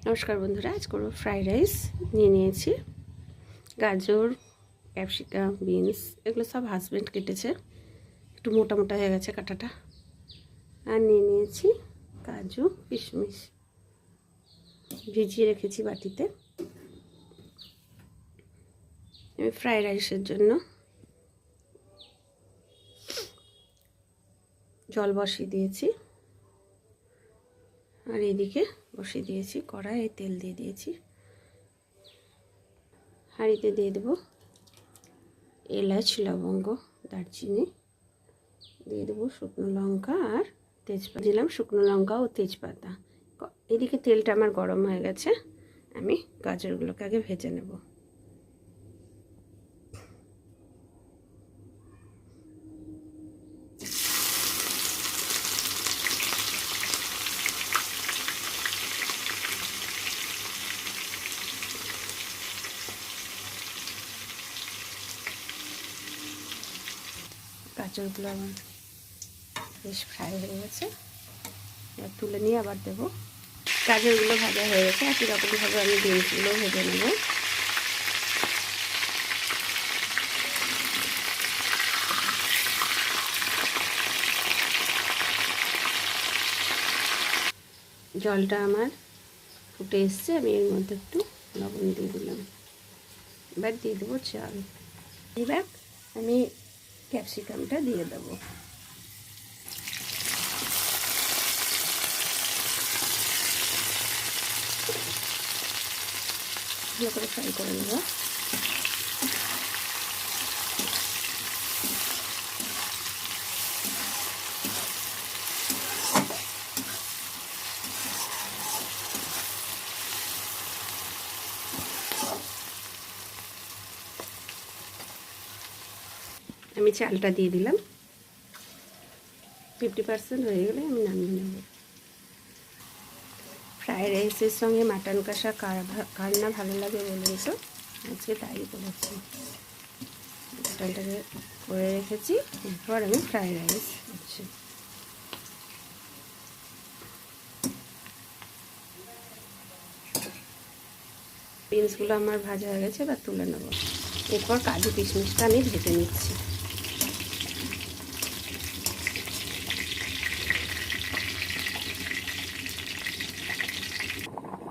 নমস্কার বন্ধুরা, আজ করব ফ্রাইড রাইস। নিয়ে নিয়েছি গাজর, ক্যাপসিকাম, বিনস, এগুলো সব হাজব্যান্ড কেটেছে, একটু মোটা মোটা হয়ে গেছে কাটাটা। আর নিয়ে নিয়েছি কাজু, কিশমিশ, ভিজিয়ে রেখেছি বাটিতে। আমি ফ্রাইড রাইসের জন্য জল বসিয়ে দিয়েছি, আর এদিকে বসিয়ে দিয়েছি কড়াইয়ে তেল দিয়ে দিয়েছি। হাঁড়িতে দিয়ে দেবো এলাচ, লবঙ্গ, দারচিনি, দিয়ে দেবো শুকনো লঙ্কা আর তেজপাতা। দিলাম শুকনো লঙ্কা ও তেজপাতা। এদিকে তেলটা আমার গরম হয়ে গেছে, আমি গাজরগুলোকে আগে ভেজে নেব। গাজরগুলো আমার বেশ ফ্রাই হয়ে গেছে, এবার তুলে নিয়ে আবার দেবো। গাজরগুলো ভাজা হয়ে গেছে, একই রকমভাবে আমি বিনসগুলো ভেজে নেব। জলটা আমার ফুটে এসছে, আমি এর মধ্যে একটু লবণ দিয়ে দিলাম। এবার দিয়ে দেবো চাল। এবার আমি ক্যাপসিকামটা দিয়ে দেবো। ভালো করে ফ্রাই করে নেব। আমি চালটা দিয়ে দিলাম, 50% হয়ে গেলে আমি নামিয়ে নেব। ফ্রাইড রাইসের সঙ্গে মাটন কষা কার না ভালো লাগে বলুন তো, আজকে তাই করেছি। মাটনটাকে করে রেখেছি, এরপর আমি ফ্রাইড রাইস করছি। বিনসগুলো আমার ভাজা হয়ে গেছে, এবার তুলে নেব। এরপর কাজু কিশমিশটা আমি ভেজে নিচ্ছি।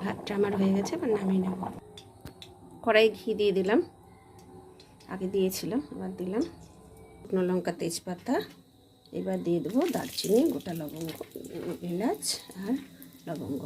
ভাতটা আমার হয়ে গেছে, এবার নামিয়ে নেব। কড়াই ঘি দিয়ে দিলাম, আগে দিয়েছিলাম, এবার দিলাম শুকনো লঙ্কা, তেজপাতা। এবার দিয়ে দেবো দারচিনি, গোটা লবঙ্গ, এলাচ আর লবঙ্গ।